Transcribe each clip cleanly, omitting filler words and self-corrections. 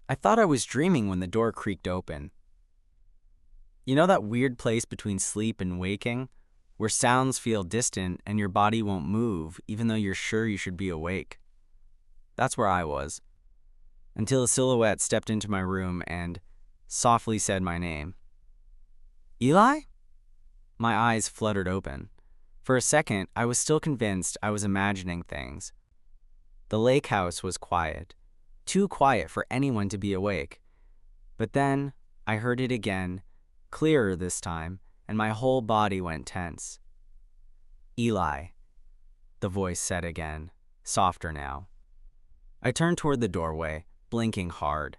I thought I was dreaming when the door creaked open. You know that weird place between sleep and waking, where sounds feel distant and your body won't move even though you're sure you should be awake? That's where I was, until a silhouette stepped into my room and softly said my name. Eli? My eyes fluttered open. For a second, I was still convinced I was imagining things. The lake house was quiet, too quiet for anyone to be awake. But then I heard it again, clearer this time, and my whole body went tense. Eli, the voice said again, softer now. I turned toward the doorway, blinking hard.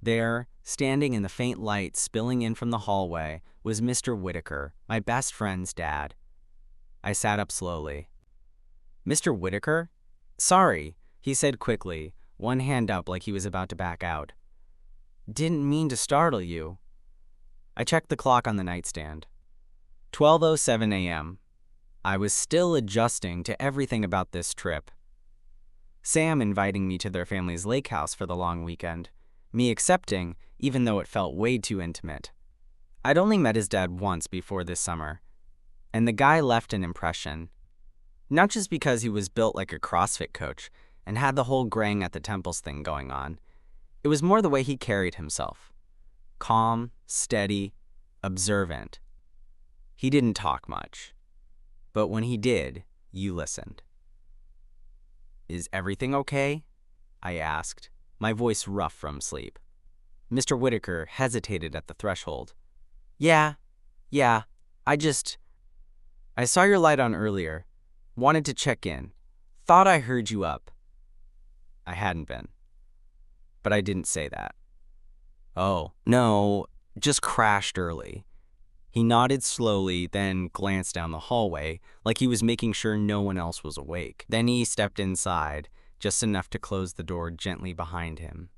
There, standing in the faint light spilling in from the hallway, was Mr. Whitaker, my best friend's dad. I sat up slowly. Mr. Whitaker? Sorry, he said quickly, one hand up like he was about to back out. Didn't mean to startle you. I checked the clock on the nightstand. 12:07 a.m. I was still adjusting to everything about this trip. Sam inviting me to their family's lake house for the long weekend, me accepting even though it felt way too intimate. I'd only met his dad once before this summer, and the guy left an impression. Not just because he was built like a CrossFit coach and had the whole graying at the temples thing going on. It was more the way he carried himself. Calm, steady, observant. He didn't talk much, but when he did, you listened. Is everything okay? I asked, my voice rough from sleep. Mr. Whitaker hesitated at the threshold. Yeah, I saw your light on earlier. Wanted to check in. Thought I heard you up. I hadn't been. But I didn't say that. Oh, no, just crashed early. He nodded slowly, then glanced down the hallway, like he was making sure no one else was awake. Then he stepped inside, just enough to close the door gently behind him.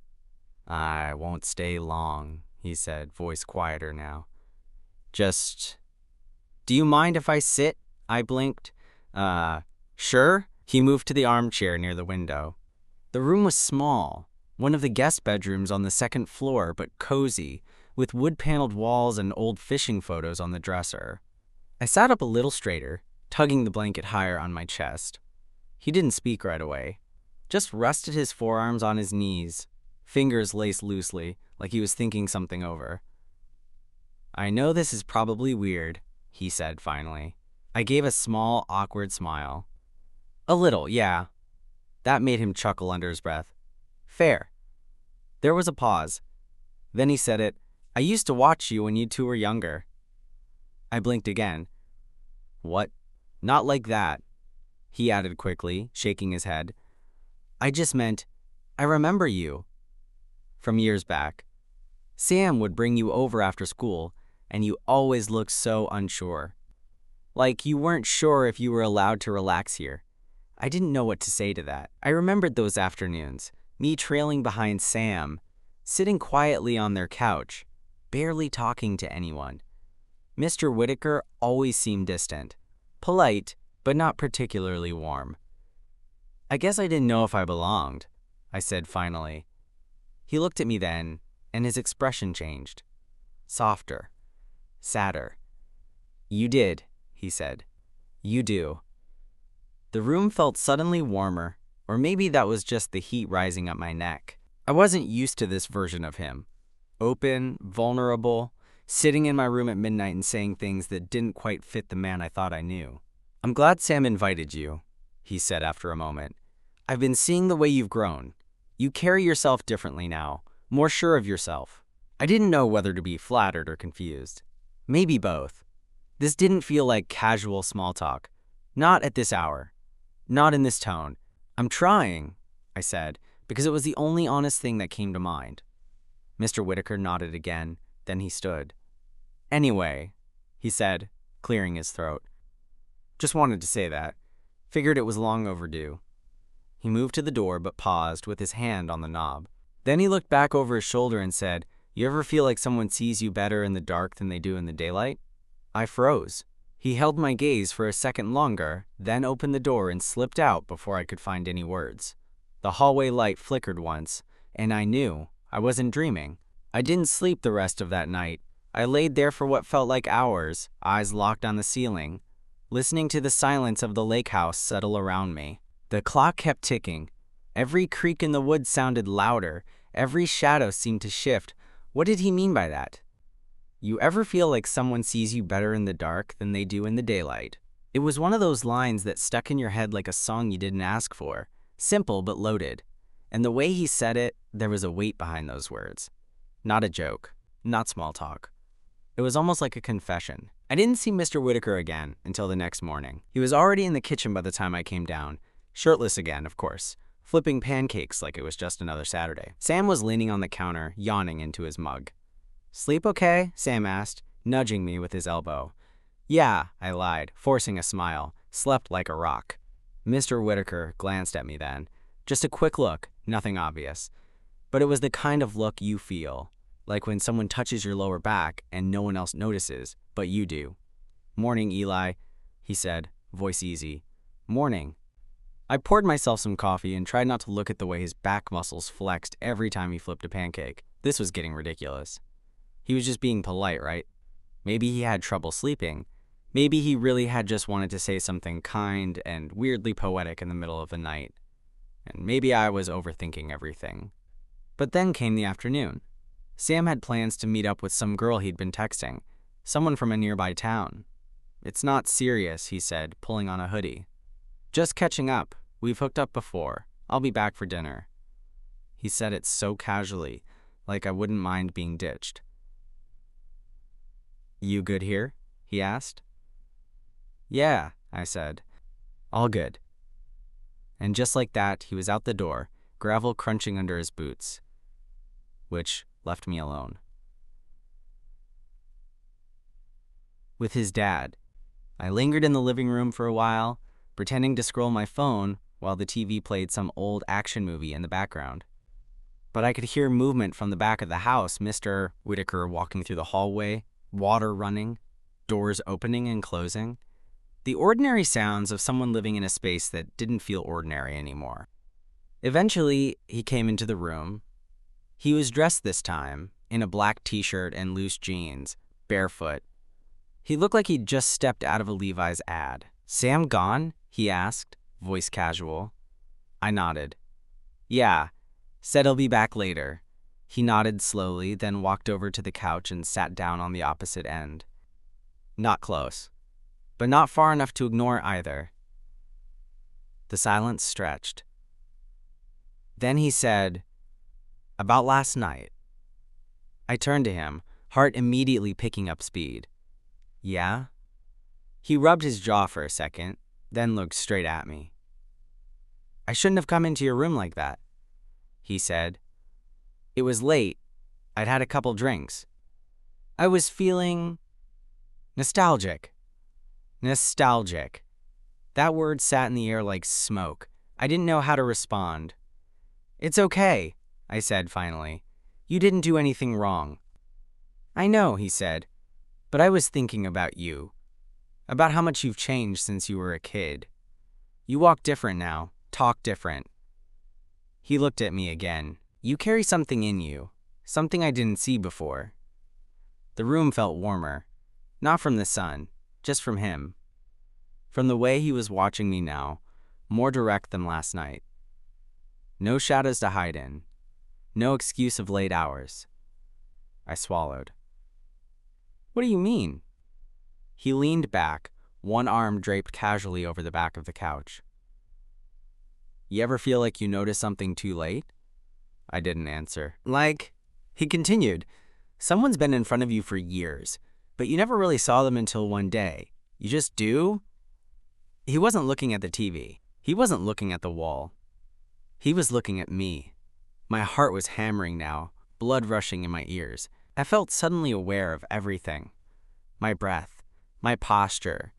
I won't stay long, he said, voice quieter now. Just, do you mind if I sit? I blinked. Sure. He moved to the armchair near the window. The room was small, one of the guest bedrooms on the second floor, but cozy, with wood-paneled walls and old fishing photos on the dresser. I sat up a little straighter, tugging the blanket higher on my chest. He didn't speak right away, just rested his forearms on his knees, fingers laced loosely, like he was thinking something over. I know this is probably weird, he said finally. I gave a small, awkward smile. A little, yeah. That made him chuckle under his breath. Fair. There was a pause. Then he said it. I used to watch you when you two were younger. I blinked again. What? Not like that, he added quickly, shaking his head. I just meant, I remember you. From years back. Sam would bring you over after school, and you always looked so unsure. Like you weren't sure if you were allowed to relax here. I didn't know what to say to that. I remembered those afternoons, me trailing behind Sam, sitting quietly on their couch, barely talking to anyone. Mr. Whitaker always seemed distant, polite, but not particularly warm. I guess I didn't know if I belonged, I said finally. He looked at me then, and his expression changed. Softer, sadder. You did, he said. You do. The room felt suddenly warmer, or maybe that was just the heat rising up my neck. I wasn't used to this version of him. Open, vulnerable, sitting in my room at midnight and saying things that didn't quite fit the man I thought I knew. I'm glad Sam invited you, he said after a moment. I've been seeing the way you've grown. You carry yourself differently now, more sure of yourself. I didn't know whether to be flattered or confused. Maybe both. This didn't feel like casual small talk. Not at this hour. Not in this tone. I'm trying, I said, because it was the only honest thing that came to mind. Mr. Whitaker nodded again, then he stood. Anyway, he said, clearing his throat. Just wanted to say that. Figured it was long overdue. He moved to the door but paused with his hand on the knob. Then he looked back over his shoulder and said, You ever feel like someone sees you better in the dark than they do in the daylight? I froze. He held my gaze for a second longer, then opened the door and slipped out before I could find any words. The hallway light flickered once, and I knew I wasn't dreaming. I didn't sleep the rest of that night. I laid there for what felt like hours, eyes locked on the ceiling, listening to the silence of the lake house settle around me. The clock kept ticking. Every creak in the woods sounded louder. Every shadow seemed to shift. What did he mean by that? You ever feel like someone sees you better in the dark than they do in the daylight? It was one of those lines that stuck in your head like a song you didn't ask for. Simple but loaded. And the way he said it, there was a weight behind those words. Not a joke. Not small talk. It was almost like a confession. I didn't see Mr. Whitaker again until the next morning. He was already in the kitchen by the time I came down. Shirtless again, of course. Flipping pancakes like it was just another Saturday. Sam was leaning on the counter, yawning into his mug. "Sleep okay?" Sam asked, nudging me with his elbow. "Yeah," I lied, forcing a smile. Slept like a rock. Mr. Whitaker glanced at me then. Just a quick look, nothing obvious. But it was the kind of look you feel, like when someone touches your lower back and no one else notices, but you do. "Morning, Eli," he said, voice easy. "Morning." I poured myself some coffee and tried not to look at the way his back muscles flexed every time he flipped a pancake. This was getting ridiculous. He was just being polite, right? Maybe he had trouble sleeping. Maybe he really had just wanted to say something kind and weirdly poetic in the middle of the night. And maybe I was overthinking everything. But then came the afternoon. Sam had plans to meet up with some girl he'd been texting, someone from a nearby town. "It's not serious," he said, pulling on a hoodie. "Just catching up. We've hooked up before. I'll be back for dinner." He said it so casually, like I wouldn't mind being ditched. "You good here?" he asked. "Yeah," I said. "All good." And just like that, he was out the door, gravel crunching under his boots, which left me alone. With his dad. I lingered in the living room for a while, pretending to scroll my phone while the TV played some old action movie in the background. But I could hear movement from the back of the house, Mr. Whitaker walking through the hallway, water running, doors opening and closing. The ordinary sounds of someone living in a space that didn't feel ordinary anymore. Eventually, he came into the room. He was dressed this time in a black t-shirt and loose jeans, barefoot. He looked like he'd just stepped out of a Levi's ad. "Sam gone?" he asked, voice casual. I nodded. "Yeah, said he'll be back later." He nodded slowly, then walked over to the couch and sat down on the opposite end. Not close, but not far enough to ignore either. The silence stretched. Then he said, "About last night." I turned to him, heart immediately picking up speed. "Yeah?" He rubbed his jaw for a second, then looked straight at me. "I shouldn't have come into your room like that," he said. "It was late. I'd had a couple drinks. I was feeling nostalgic." Nostalgic. That word sat in the air like smoke. I didn't know how to respond. "It's okay," I said finally. "You didn't do anything wrong." "I know," he said, "but I was thinking about you. About how much you've changed since you were a kid. You walk different now, talk different." He looked at me again. "You carry something in you, something I didn't see before." The room felt warmer. Not from the sun, just from him. From the way he was watching me now, more direct than last night. No shadows to hide in. No excuse of late hours. I swallowed. "What do you mean?" He leaned back, one arm draped casually over the back of the couch. "You ever feel like you noticed something too late?" I didn't answer. "Like," he continued, "someone's been in front of you for years, but you never really saw them until one day. You just do?" He wasn't looking at the TV. He wasn't looking at the wall. He was looking at me. My heart was hammering now, blood rushing in my ears. I felt suddenly aware of everything. My breath, my posture,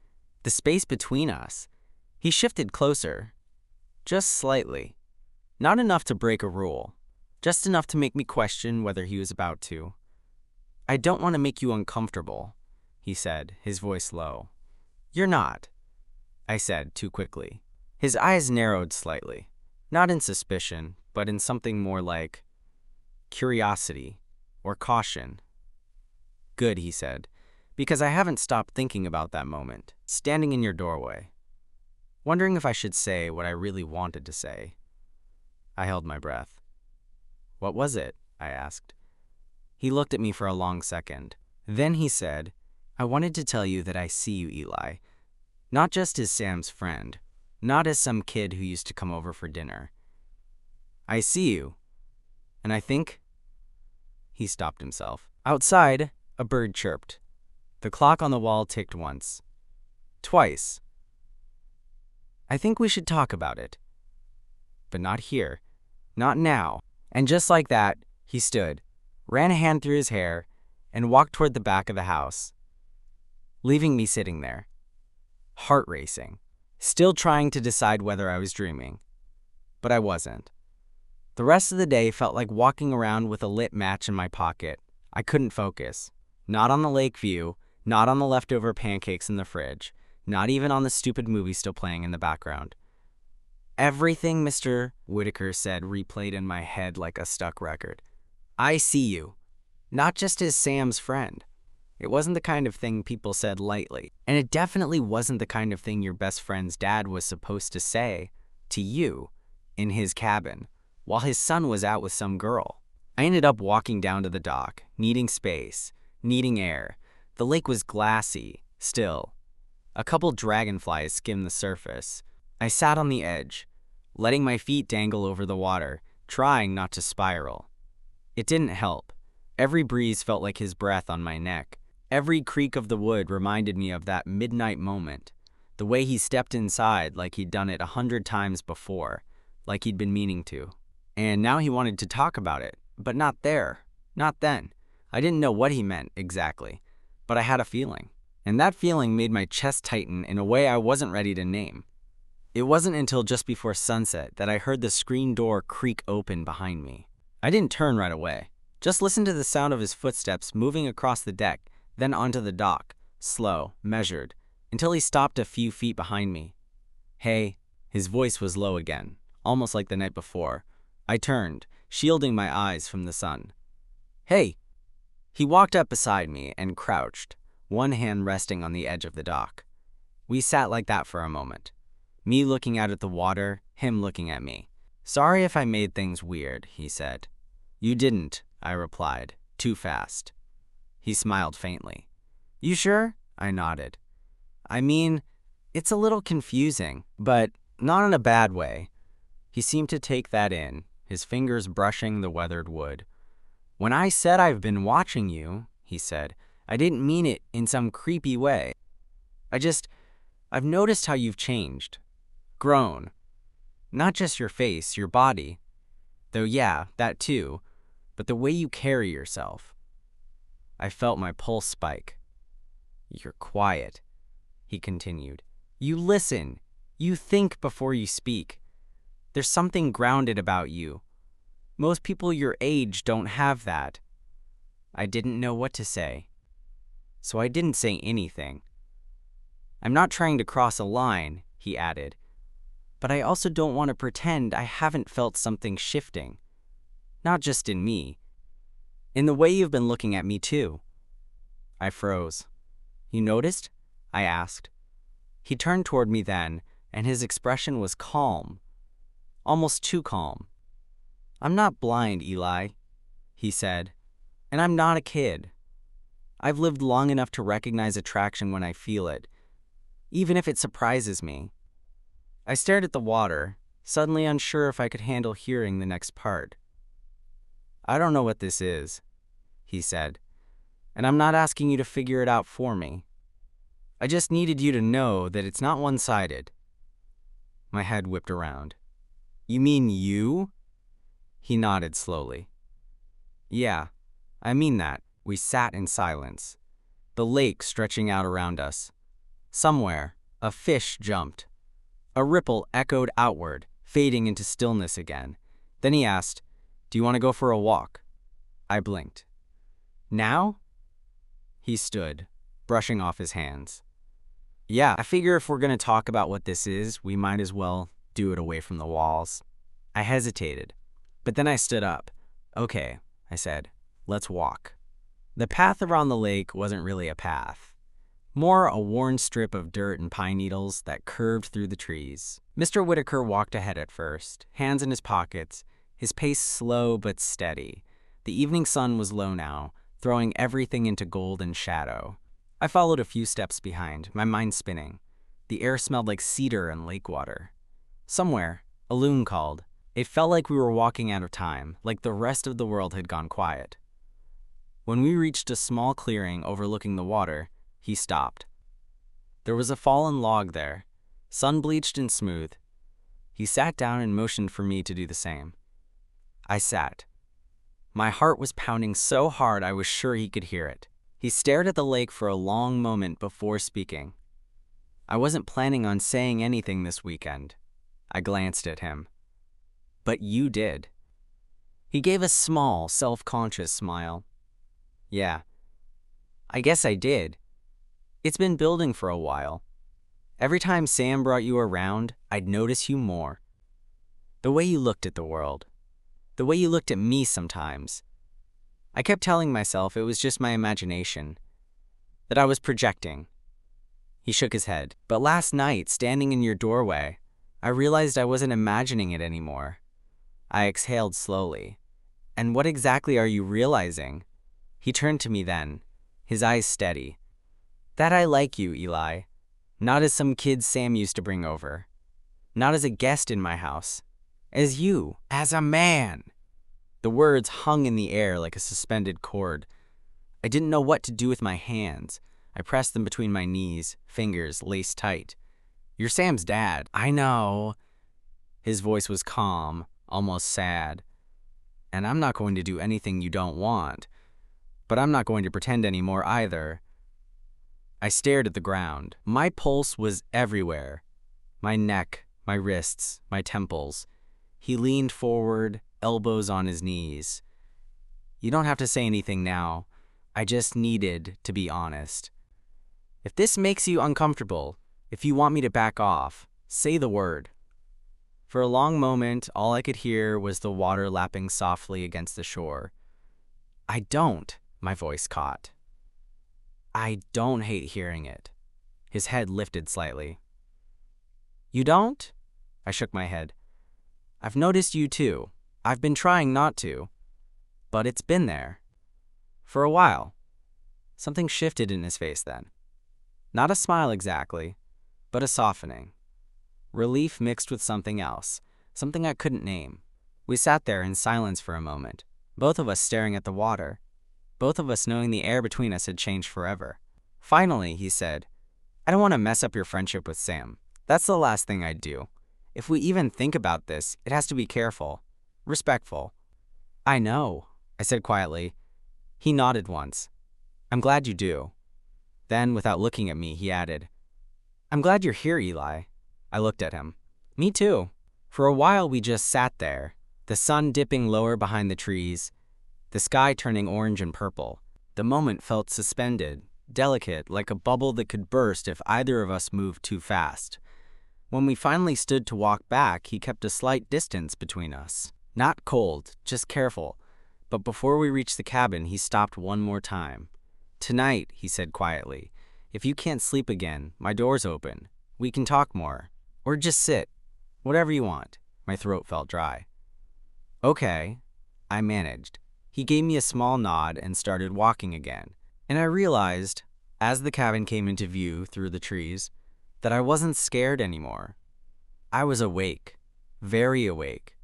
the space between us. He shifted closer. Just slightly. Not enough to break a rule. Just enough to make me question whether he was about to. "I don't want to make you uncomfortable," he said, his voice low. "You're not," I said too quickly. His eyes narrowed slightly. Not in suspicion, but in something more like curiosity, or caution. Good, he said, because I haven't stopped thinking about that moment, standing in your doorway, wondering if I should say what I really wanted to say. I held my breath. What was it? I asked. He looked at me for a long second. Then he said, I wanted to tell you that I see you, Eli. Not just as Sam's friend, not as some kid who used to come over for dinner. I see you, and I think... He stopped himself. Outside, a bird chirped. The clock on the wall ticked once. Twice. I think we should talk about it. But not here. Not now. And just like that, he stood, ran a hand through his hair, and walked toward the back of the house, leaving me sitting there, heart racing, still trying to decide whether I was dreaming. But I wasn't. The rest of the day felt like walking around with a lit match in my pocket. I couldn't focus. Not on the lake view, not on the leftover pancakes in the fridge, not even on the stupid movie still playing in the background. Everything Mr. Whitaker said replayed in my head like a stuck record. I see you. Not just as Sam's friend. It wasn't the kind of thing people said lightly. And it definitely wasn't the kind of thing your best friend's dad was supposed to say to you in his cabin while his son was out with some girl. I ended up walking down to the dock, needing space, needing air. The lake was glassy, still. A couple dragonflies skimmed the surface. I sat on the edge, letting my feet dangle over the water, trying not to spiral. It didn't help. Every breeze felt like his breath on my neck. Every creak of the wood reminded me of that midnight moment, the way he stepped inside like he'd done it 100 times before, like he'd been meaning to. And now he wanted to talk about it, but not there, not then. I didn't know what he meant exactly, but I had a feeling. And that feeling made my chest tighten in a way I wasn't ready to name. It wasn't until just before sunset that I heard the screen door creak open behind me. I didn't turn right away. Just listened to the sound of his footsteps moving across the deck, then onto the dock, slow, measured, until he stopped a few feet behind me. Hey, his voice was low again, almost like the night before. I turned, shielding my eyes from the sun. Hey! He walked up beside me and crouched, one hand resting on the edge of the dock. We sat like that for a moment. Me looking out at the water, him looking at me. Sorry if I made things weird, he said. You didn't, I replied, too fast. He smiled faintly. You sure? I nodded. I mean, it's a little confusing, but not in a bad way. He seemed to take that in, his fingers brushing the weathered wood. When I said I've been watching you, he said, I didn't mean it in some creepy way. I've noticed how you've changed. Grown. Not just your face, your body. Though yeah, that too, but the way you carry yourself. I felt my pulse spike. You're quiet, he continued. You listen. You think before you speak. There's something grounded about you. Most people your age don't have that. I didn't know what to say, so I didn't say anything. I'm not trying to cross a line, he added, but I also don't want to pretend I haven't felt something shifting. Not just in me. In the way you've been looking at me too. I froze. You noticed? I asked. He turned toward me then, and his expression was calm. Almost too calm. I'm not blind, Eli, he said, and I'm not a kid. I've lived long enough to recognize attraction when I feel it, even if it surprises me. I stared at the water, suddenly unsure if I could handle hearing the next part. I don't know what this is, he said, and I'm not asking you to figure it out for me. I just needed you to know that it's not one-sided. My head whipped around. You mean you? He nodded slowly. Yeah, I mean that. We sat in silence, the lake stretching out around us. Somewhere, a fish jumped. A ripple echoed outward, fading into stillness again. Then he asked, Do you want to go for a walk? I blinked. Now? He stood, brushing off his hands. Yeah, I figure if we're going to talk about what this is, we might as well do it away from the walls. I hesitated, but then I stood up. Okay, I said. Let's walk. The path around the lake wasn't really a path. More a worn strip of dirt and pine needles that curved through the trees. Mr. Whitaker walked ahead at first, hands in his pockets, his pace slow but steady. The evening sun was low now, throwing everything into golden shadow. I followed a few steps behind, my mind spinning. The air smelled like cedar and lake water. Somewhere, a loon called. It felt like we were walking out of time, like the rest of the world had gone quiet. When we reached a small clearing overlooking the water, he stopped. There was a fallen log there, sun-bleached and smooth. He sat down and motioned for me to do the same. I sat. My heart was pounding so hard I was sure he could hear it. He stared at the lake for a long moment before speaking. I wasn't planning on saying anything this weekend. I glanced at him. But you did. He gave a small, self-conscious smile. Yeah, I guess I did. It's been building for a while. Every time Sam brought you around, I'd notice you more. The way you looked at the world. The way you looked at me sometimes. I kept telling myself it was just my imagination, that I was projecting. He shook his head. But last night, standing in your doorway, I realized I wasn't imagining it anymore. I exhaled slowly. And what exactly are you realizing? He turned to me then, his eyes steady. That I like you, Eli. Not as some kid Sam used to bring over. Not as a guest in my house. As you. As a man. The words hung in the air like a suspended cord. I didn't know what to do with my hands. I pressed them between my knees, fingers laced tight. You're Sam's dad. I know. His voice was calm, almost sad. And I'm not going to do anything you don't want. But I'm not going to pretend anymore either. I stared at the ground. My pulse was everywhere. My neck, my wrists, my temples. He leaned forward, elbows on his knees. You don't have to say anything now. I just needed to be honest. If this makes you uncomfortable, if you want me to back off, say the word. For a long moment, all I could hear was the water lapping softly against the shore. I don't, my voice caught. I don't hate hearing it. His head lifted slightly. You don't? I shook my head. I've noticed you too. I've been trying not to. But it's been there. For a while. Something shifted in his face then. Not a smile exactly, but a softening. Relief mixed with something else, something I couldn't name. We sat there in silence for a moment, both of us staring at the water, both of us knowing the air between us had changed forever. Finally, he said, I don't want to mess up your friendship with Sam. That's the last thing I'd do. If we even think about this, it has to be careful, respectful. I know, I said quietly. He nodded once. I'm glad you do. Then, without looking at me, he added, I'm glad you're here, Eli. I looked at him. Me too. For a while, we just sat there, the sun dipping lower behind the trees, the sky turning orange and purple. The moment felt suspended, delicate, like a bubble that could burst if either of us moved too fast. When we finally stood to walk back, he kept a slight distance between us. Not cold, just careful. But before we reached the cabin, he stopped one more time. Tonight, he said quietly, if you can't sleep again, my door's open. We can talk more. Or just sit. Whatever you want. My throat felt dry. Okay, I managed. He gave me a small nod and started walking again. And I realized, as the cabin came into view through the trees, that I wasn't scared anymore. I was awake. Very awake.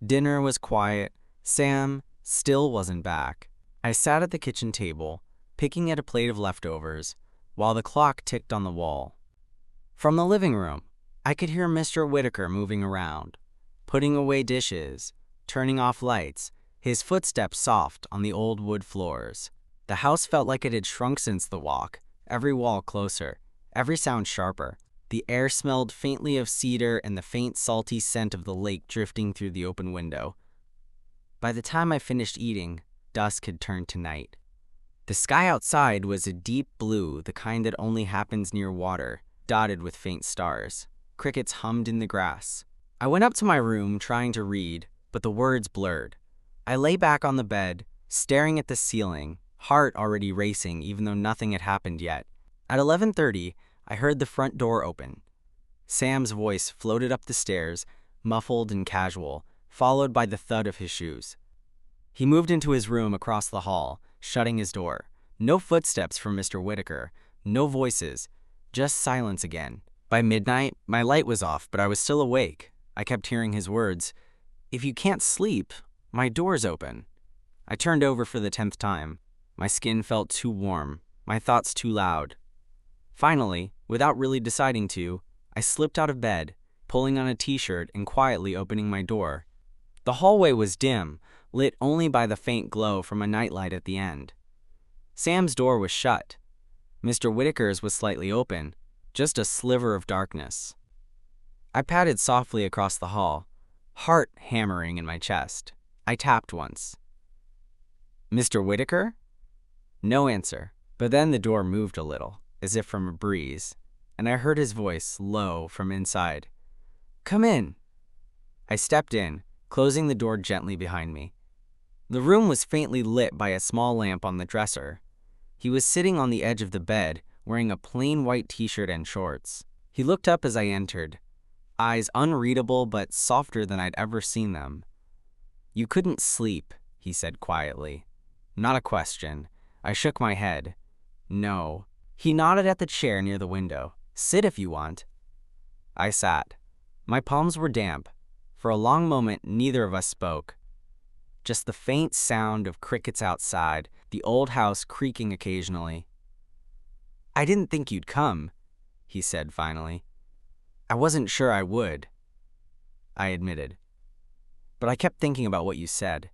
Dinner was quiet. Sam still wasn't back. I sat at the kitchen table, picking at a plate of leftovers, while the clock ticked on the wall. From the living room, I could hear Mr. Whitaker moving around, putting away dishes, turning off lights, his footsteps soft on the old wood floors. The house felt like it had shrunk since the walk, every wall closer, every sound sharper. The air smelled faintly of cedar and the faint salty scent of the lake drifting through the open window. By the time I finished eating, dusk had turned to night. The sky outside was a deep blue, the kind that only happens near water, dotted with faint stars. Crickets hummed in the grass. I went up to my room trying to read, but the words blurred. I lay back on the bed, staring at the ceiling, heart already racing even though nothing had happened yet. At 11:30, I heard the front door open. Sam's voice floated up the stairs, muffled and casual, followed by the thud of his shoes. He moved into his room across the hall, shutting his door. No footsteps from Mr. Whitaker, no voices, just silence again. By midnight, my light was off, but I was still awake. I kept hearing his words, "If you can't sleep, my door's open." I turned over for the 10th time. My skin felt too warm, my thoughts too loud. Finally, without really deciding to, I slipped out of bed, pulling on a t-shirt and quietly opening my door. The hallway was dim, lit only by the faint glow from a nightlight at the end. Sam's door was shut. Mr. Whitaker's was slightly open, just a sliver of darkness. I padded softly across the hall, heart hammering in my chest. I tapped once. "Mr. Whitaker?" No answer, but then the door moved a little, as if from a breeze, and I heard his voice, low, from inside. "Come in." I stepped in, closing the door gently behind me. The room was faintly lit by a small lamp on the dresser. He was sitting on the edge of the bed, wearing a plain white t-shirt and shorts. He looked up as I entered, eyes unreadable but softer than I'd ever seen them. "You couldn't sleep," he said quietly. Not a question. I shook my head. "No." He nodded at the chair near the window. "Sit if you want." I sat. My palms were damp. For a long moment, neither of us spoke. Just the faint sound of crickets outside, the old house creaking occasionally. "I didn't think you'd come," he said finally. "I wasn't sure I would," I admitted. "But I kept thinking about what you said."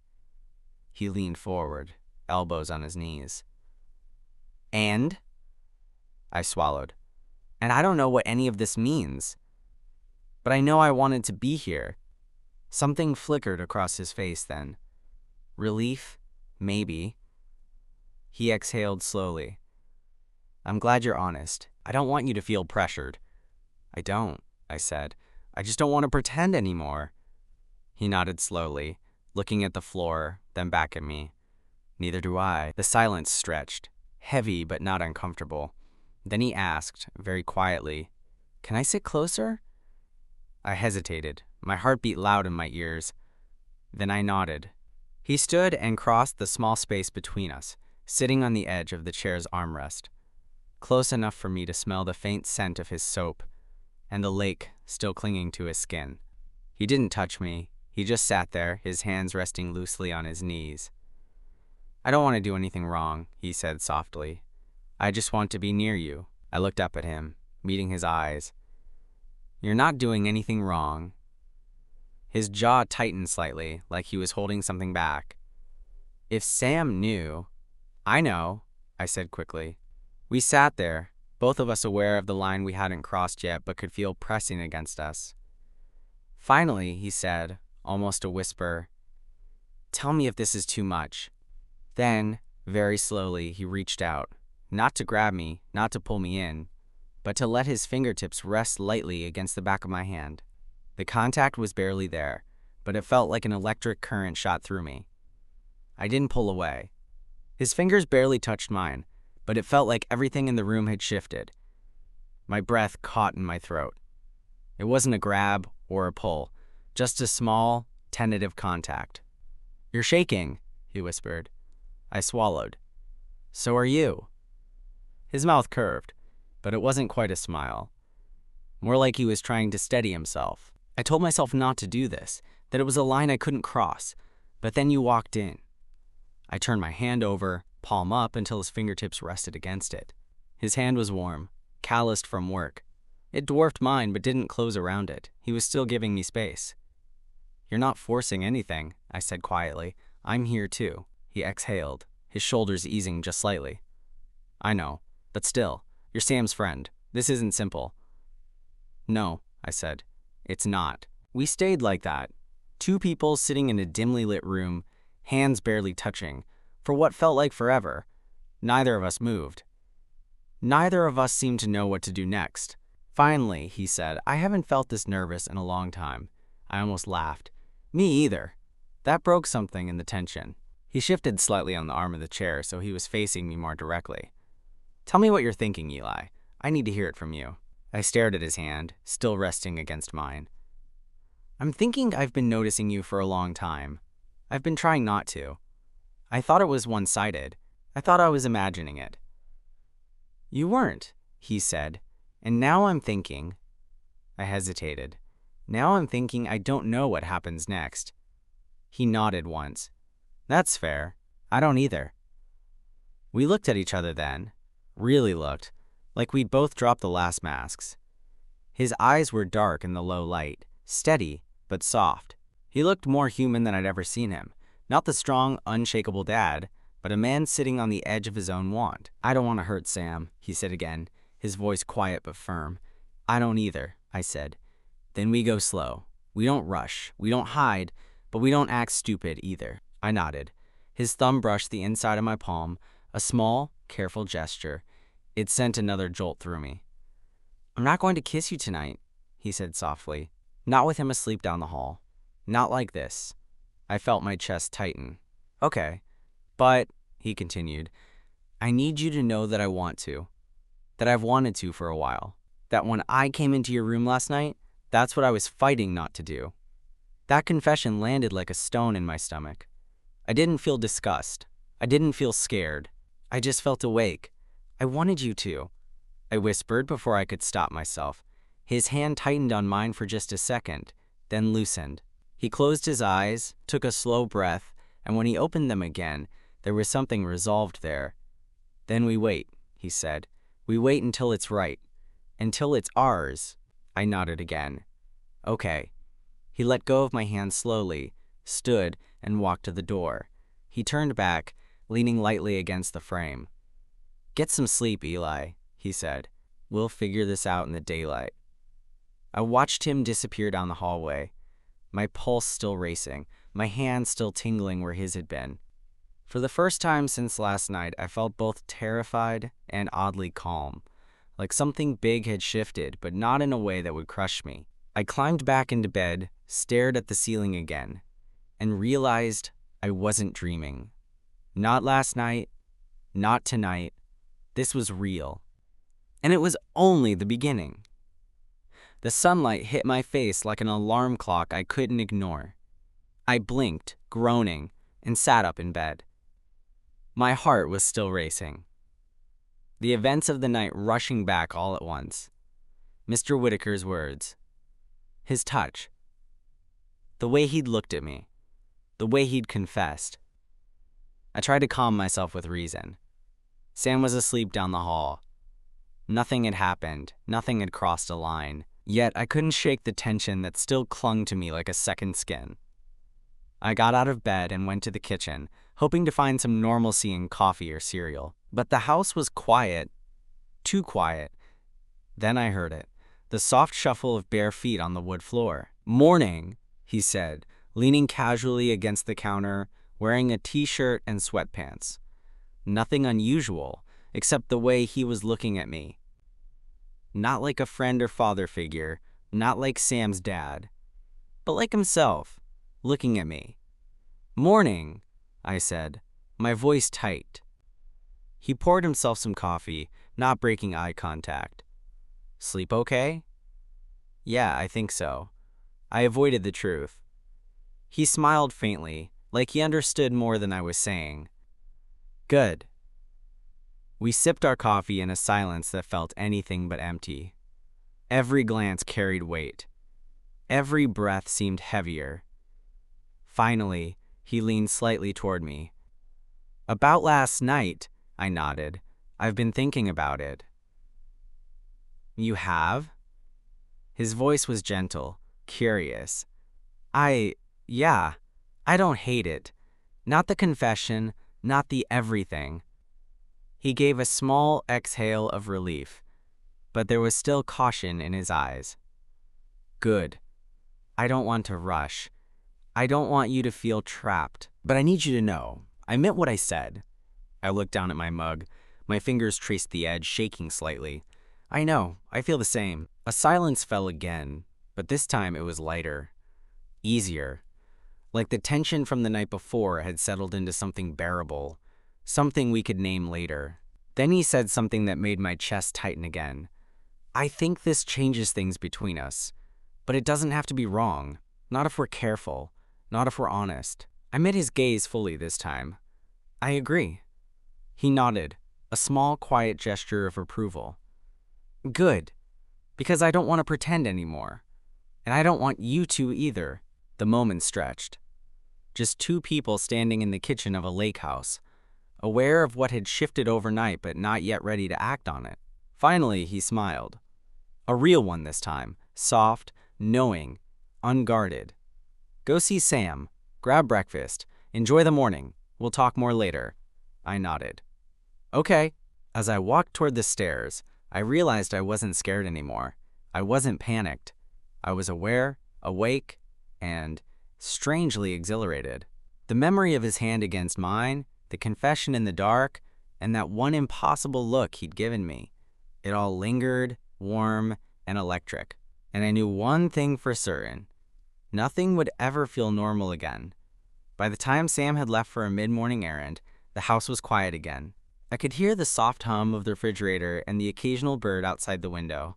He leaned forward, elbows on his knees. "And?" I swallowed. "And I don't know what any of this means. But I know I wanted to be here." Something flickered across his face then. Relief? Maybe. He exhaled slowly. "I'm glad you're honest. I don't want you to feel pressured." "I don't," I said. "I just don't want to pretend anymore." He nodded slowly, looking at the floor, then back at me. "Neither do I." The silence stretched, heavy but not uncomfortable. Then he asked, very quietly, "Can I sit closer?" I hesitated, my heart beat loud in my ears. Then I nodded. He stood and crossed the small space between us, sitting on the edge of the chair's armrest, close enough for me to smell the faint scent of his soap, and the lake still clinging to his skin. He didn't touch me. He just sat there, his hands resting loosely on his knees. "I don't want to do anything wrong," he said softly. "I just want to be near you." I looked up at him, meeting his eyes. "You're not doing anything wrong." His jaw tightened slightly, like he was holding something back. "If Sam knew—" "I know," I said quickly. We sat there, both of us aware of the line we hadn't crossed yet but could feel pressing against us. Finally, he said, almost a whisper, "Tell me if this is too much." Then, very slowly, he reached out, not to grab me, not to pull me in, but to let his fingertips rest lightly against the back of my hand. The contact was barely there, but it felt like an electric current shot through me. I didn't pull away. His fingers barely touched mine, but it felt like everything in the room had shifted. My breath caught in my throat. It wasn't a grab or a pull, just a small, tentative contact. "You're shaking," he whispered. I swallowed. "So are you." His mouth curved, but it wasn't quite a smile. More like he was trying to steady himself. I told myself not to do this, that it was a line I couldn't cross, but then you walked in. I turned my hand over, palm up, until his fingertips rested against it. His hand was warm, calloused from work. It dwarfed mine but didn't close around it. He was still giving me space. "You're not forcing anything," I said quietly. "I'm here too." He exhaled, his shoulders easing just slightly. "I know, but still, you're Sam's friend. This isn't simple." "No," I said. "It's not." We stayed like that, two people sitting in a dimly lit room, hands barely touching, for what felt like forever. Neither of us moved. Neither of us seemed to know what to do next. Finally, he said, "I haven't felt this nervous in a long time." I almost laughed. "Me either." That broke something in the tension. He shifted slightly on the arm of the chair so he was facing me more directly. Tell me what you're thinking, Eli. I need to hear it from you. I stared at his hand, still resting against mine. I'm thinking I've been noticing you for a long time. I've been trying not to. I thought it was one-sided. I thought I was imagining it. You weren't, he said, and now I'm thinking. I hesitated. Now I'm thinking I don't know what happens next. He nodded once. That's fair. I don't either. We looked at each other then. Really looked. Like we'd both dropped the last masks. His eyes were dark in the low light, steady, but soft. He looked more human than I'd ever seen him. Not the strong, unshakable dad, but a man sitting on the edge of his own want. I don't want to hurt Sam, he said again, his voice quiet but firm. I don't either, I said. Then we go slow. We don't rush. We don't hide, but we don't act stupid either. I nodded. His thumb brushed the inside of my palm, a small, careful gesture. It sent another jolt through me. I'm not going to kiss you tonight, he said softly. Not with him asleep down the hall. Not like this. I felt my chest tighten. Okay. But, he continued, I need you to know that I want to. That I've wanted to for a while. That when I came into your room last night, that's what I was fighting not to do. That confession landed like a stone in my stomach. I didn't feel disgust. I didn't feel scared. I just felt awake. I wanted you to. I whispered before I could stop myself. His hand tightened on mine for just a second, then loosened. He closed his eyes, took a slow breath, and when he opened them again, there was something resolved there. Then we wait, he said. We wait until it's right. Until it's ours. I nodded again. Okay. He let go of my hand slowly, stood, and walked to the door. He turned back, leaning lightly against the frame. Get some sleep, Eli, he said. We'll figure this out in the daylight. I watched him disappear down the hallway, my pulse still racing, my hand still tingling where his had been. For the first time since last night, I felt both terrified and oddly calm, like something big had shifted, but not in a way that would crush me. I climbed back into bed, stared at the ceiling again, and realized I wasn't dreaming. Not last night, not tonight. This was real. And it was only the beginning. The sunlight hit my face like an alarm clock I couldn't ignore. I blinked, groaning, and sat up in bed. My heart was still racing. The events of the night rushing back all at once. Mr. Whitaker's words. His touch. The way he'd looked at me. The way he'd confessed. I tried to calm myself with reason. Sam was asleep down the hall. Nothing had happened. Nothing had crossed a line. Yet I couldn't shake the tension that still clung to me like a second skin. I got out of bed and went to the kitchen, hoping to find some normalcy in coffee or cereal. But the house was quiet. Too quiet. Then I heard it. The soft shuffle of bare feet on the wood floor. Morning, he said, leaning casually against the counter, wearing a t-shirt and sweatpants. Nothing unusual, except the way he was looking at me. Not like a friend or father figure, not like Sam's dad, but like himself, looking at me. Morning, I said, my voice tight. He poured himself some coffee, not breaking eye contact. Sleep okay? Yeah, I think so. I avoided the truth. He smiled faintly, like he understood more than I was saying. Good. We sipped our coffee in a silence that felt anything but empty. Every glance carried weight. Every breath seemed heavier. Finally, he leaned slightly toward me. About last night, I nodded. I've been thinking about it. You have? His voice was gentle, curious. Yeah, I don't hate it. Not the confession, not the everything. He gave a small exhale of relief, but there was still caution in his eyes. Good. I don't want to rush. I don't want you to feel trapped, but I need you to know, I meant what I said. I looked down at my mug. My fingers traced the edge, shaking slightly. I know, I feel the same. A silence fell again, but this time it was lighter, easier. Like the tension from the night before had settled into something bearable, something we could name later. Then he said something that made my chest tighten again. I think this changes things between us, but it doesn't have to be wrong. Not if we're careful, not if we're honest. I met his gaze fully this time. I agree. He nodded, a small, quiet gesture of approval. Good, because I don't want to pretend anymore. And I don't want you to either. The moment stretched. Just two people standing in the kitchen of a lake house, aware of what had shifted overnight but not yet ready to act on it. Finally, he smiled. A real one this time, soft, knowing, unguarded. Go see Sam, grab breakfast, enjoy the morning. We'll talk more later. I nodded. Okay. As I walked toward the stairs, I realized I wasn't scared anymore. I wasn't panicked. I was aware, awake, and strangely exhilarated. The memory of his hand against mine, the confession in the dark, and that one impossible look he'd given me. It all lingered, warm, and electric. And I knew one thing for certain. Nothing would ever feel normal again. By the time Sam had left for a mid-morning errand, the house was quiet again. I could hear the soft hum of the refrigerator and the occasional bird outside the window.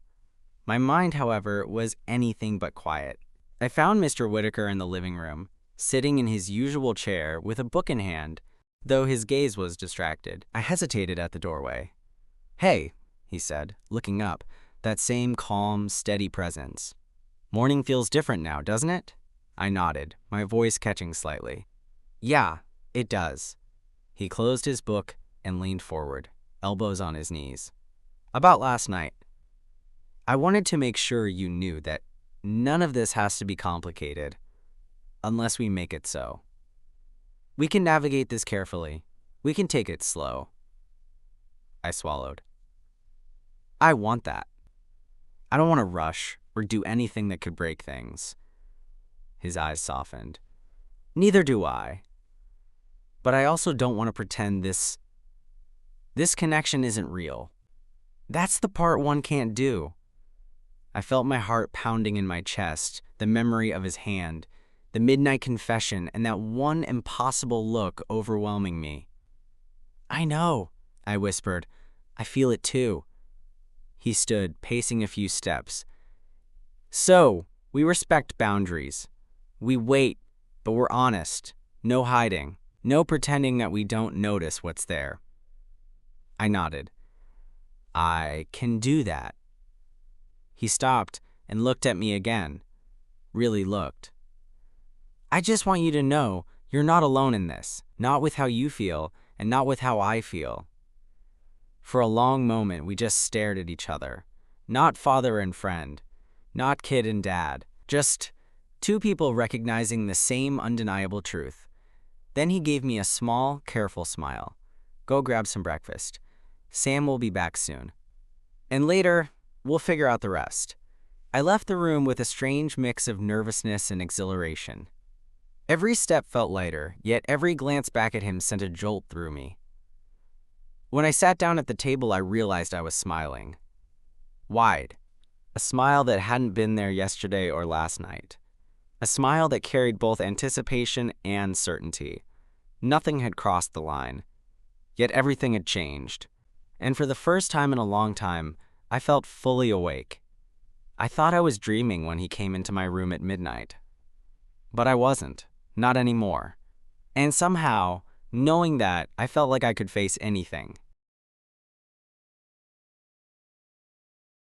My mind, however, was anything but quiet. I found Mr. Whitaker in the living room, sitting in his usual chair with a book in hand, though his gaze was distracted. I hesitated at the doorway. Hey, he said, looking up, that same calm, steady presence. Morning feels different now, doesn't it? I nodded, my voice catching slightly. Yeah, it does. He closed his book and leaned forward, elbows on his knees. About last night. I wanted to make sure you knew that none of this has to be complicated, unless we make it so. We can navigate this carefully. We can take it slow. I swallowed. I want that. I don't want to rush or do anything that could break things. His eyes softened. Neither do I. But I also don't want to pretend this connection isn't real. That's the part one can't do. I felt my heart pounding in my chest, the memory of his hand, the midnight confession, and that one impossible look overwhelming me. I know, I whispered. I feel it too. He stood, pacing a few steps. So, we respect boundaries. We wait, but we're honest. No hiding. No pretending that we don't notice what's there. I nodded. I can do that. He stopped and looked at me again. Really looked. I just want you to know you're not alone in this. Not with how you feel, and not with how I feel. For a long moment, we just stared at each other. Not father and friend. Not kid and dad. Just two people recognizing the same undeniable truth. Then he gave me a small, careful smile. Go grab some breakfast. Sam will be back soon. And later, we'll figure out the rest. I left the room with a strange mix of nervousness and exhilaration. Every step felt lighter, yet every glance back at him sent a jolt through me. When I sat down at the table, I realized I was smiling. Wide. A smile that hadn't been there yesterday or last night. A smile that carried both anticipation and certainty. Nothing had crossed the line. Yet everything had changed. And for the first time in a long time, I felt fully awake. I thought I was dreaming when he came into my room at midnight. But I wasn't. Not anymore. And somehow, knowing that, I felt like I could face anything.